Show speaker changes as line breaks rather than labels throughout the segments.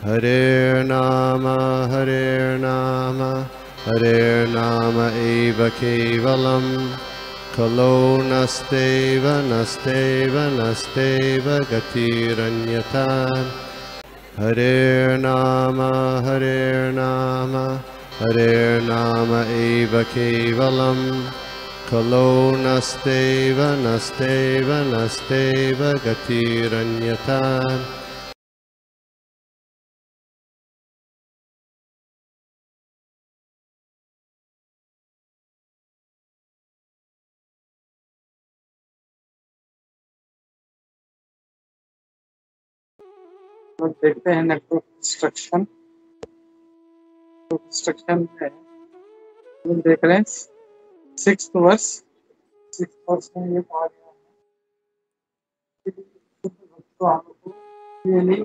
Hare Nama Hare Nama eva kevalam Kalo nasteva nasteva nasteva gatiranyata Hare Nama eva kevalam Kalo nasteva nasteva nasteva gatiranyata
तो देखते हैं network construction में हम देख रहे हैं 6th वर्स में ये कहा गया है कि शुद्ध भक्तों को really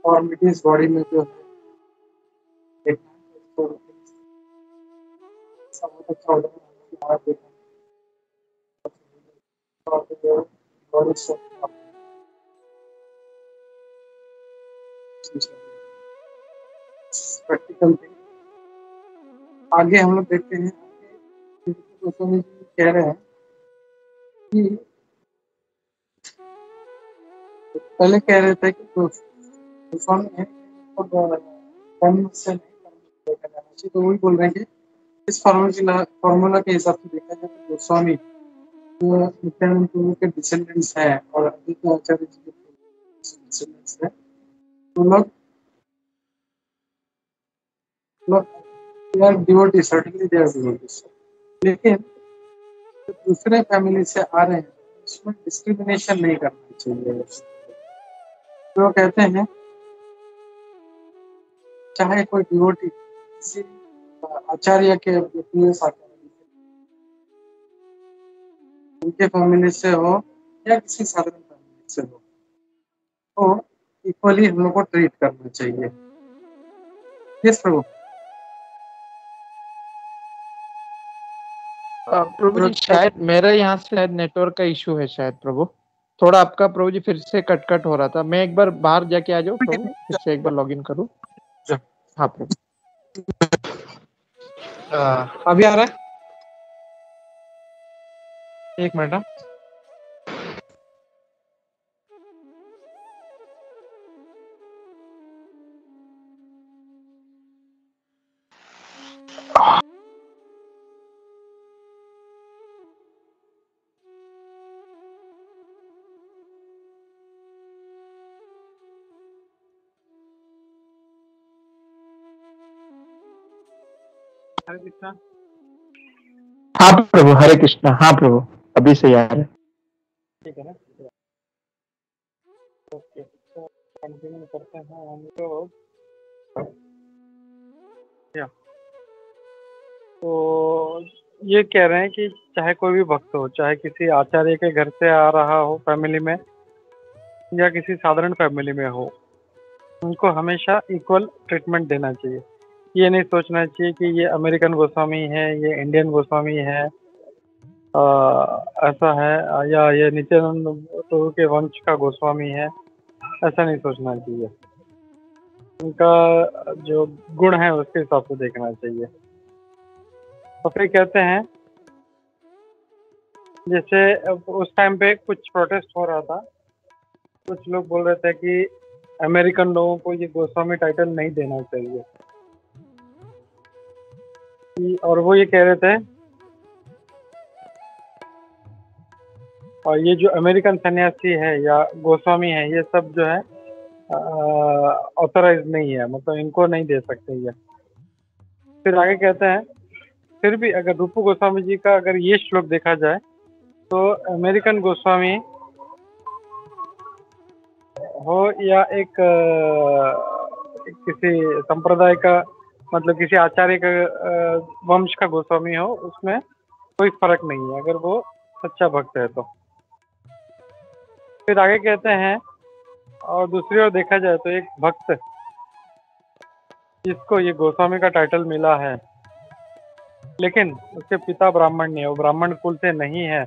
फॉर्मिटीज बॉडी में जो है देखना है तो सब बहुत अच्छा होता है देखना बॉडी प्रैक्टिकल थिंग। आगे हम लोग देखते हैं गोस्वामी जी कह रहे हैं कि पहले कह रहे थे कि गोस्वामी है कर्म से नहीं कर्म देखा जाना चाहिए, तो वही बोल रहे हैं कि इस फॉर्मूला के हिसाब से देखा जाए तो गोस्वामी जो नित्यानंद प्रभु के डिसेंडेंट्स हैं और आदित्य आचार्य जी के डिसेंडेंट्स हैं, तो लोग devotee, certainly they are devotees, लेकिन जो दूसरे फैमिली से आ रहे हैं उसमें डिस्क्रिमिनेशन नहीं करना चाहिए। तो कहते हैं चाहे कोई डिवोटी किसी आचार्य के प्रियस आचार्य उनके फैमिली से हो या किसी साधारण फैमिली से हो, तो इक्वली हम लोग को ट्रीट करना चाहिए। यस प्रभु।
प्रभु जी शायद मेरे यहाँ से शायद नेटवर्क का इशू है शायद प्रभु, थोड़ा आपका प्रभु जी फिर से कट हो रहा था। मैं एक बार बाहर जाके आ जाऊँ प्रभु, फिर से एक बार लॉगिन करूँ। हाँ प्रभु।
अभी आ रहा है? एक मिनट। हरे कृष्णा।
हाँ प्रभु, हरे कृष्णा। हाँ प्रभु, अभी से आ रहा है।
ठीक है ना? ओके, तो कंटिन्यू करते हैं हम लोग। तो ये कह रहे हैं कि चाहे कोई भी भक्त हो, चाहे किसी आचार्य के घर से आ रहा हो फैमिली में या किसी साधारण फैमिली में हो, उनको हमेशा इक्वल ट्रीटमेंट देना चाहिए। ये नहीं सोचना चाहिए कि ये अमेरिकन गोस्वामी है, ये इंडियन गोस्वामी है, ऐसा है, या ये नित्यानंद प्रभु के वंश का गोस्वामी है, ऐसा नहीं सोचना चाहिए। उनका जो गुण है उसके हिसाब से देखना चाहिए। तो फिर कहते हैं जैसे उस टाइम पे कुछ प्रोटेस्ट हो रहा था, कुछ लोग बोल रहे थे कि अमेरिकन लोगों को ये गोस्वामी टाइटल नहीं देना चाहिए, और वो ये कह रहे थे और ये जो अमेरिकन सन्यासी है या गोस्वामी है, ये सब जो है ऑथराइज नहीं है, मतलब इनको नहीं दे सकते ये। फिर आगे कहते हैं फिर भी अगर रूपू गोस्वामी जी का अगर ये श्लोक देखा जाए तो अमेरिकन गोस्वामी हो या एक किसी संप्रदाय का, मतलब किसी आचार्य का वंश का गोस्वामी हो, उसमें कोई फर्क नहीं है अगर वो सच्चा भक्त है तो। फिर आगे कहते हैं और दूसरी ओर देखा जाए तो एक भक्त जिसको ये गोस्वामी का टाइटल मिला है,
लेकिन उसके पिता ब्राह्मण नहीं है, वो ब्राह्मण कुल से नहीं है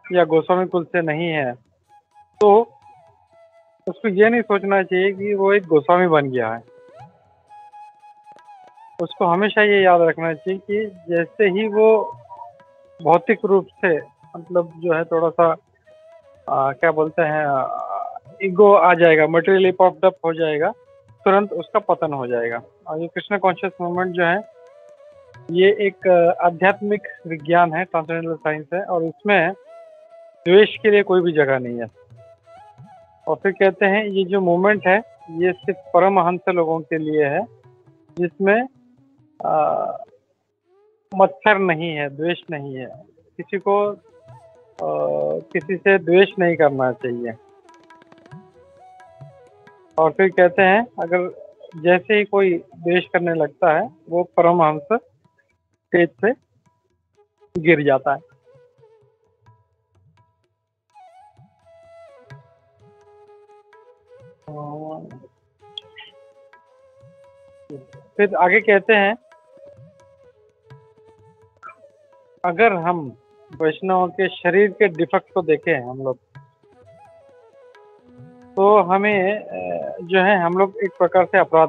या गोस्वामी कुल से नहीं है, तो उसको ये नहीं सोचना चाहिए कि वो एक गोस्वामी बन गया है। उसको हमेशा ये याद रखना चाहिए कि जैसे ही वो भौतिक रूप से मतलब जो है थोड़ा सा क्या बोलते हैं ईगो आ जाएगा, मटेरियली पॉप्ड अप हो जाएगा, तुरंत उसका पतन हो जाएगा। और ये कृष्ण कॉन्शियस मूवमेंट जो है ये एक आध्यात्मिक विज्ञान है, ट्रांसेंडेंटल साइंस है, और इसमें द्वेष के लिए कोई भी जगह नहीं है। और फिर कहते हैं ये जो मूवमेंट है ये सिर्फ परमहंस लोगों के लिए है, जिसमें मत्सर नहीं है, द्वेष नहीं है, किसी को किसी से द्वेष नहीं करना चाहिए। और फिर कहते हैं अगर जैसे ही कोई द्वेष करने लगता है वो परमहंस स्टेज से गिर जाता है। फिर आगे कहते हैं अगर हम वैष्णव के शरीर के डिफेक्ट को देखें हम लोग, तो हमें जो है हम लोग एक प्रकार से अपराध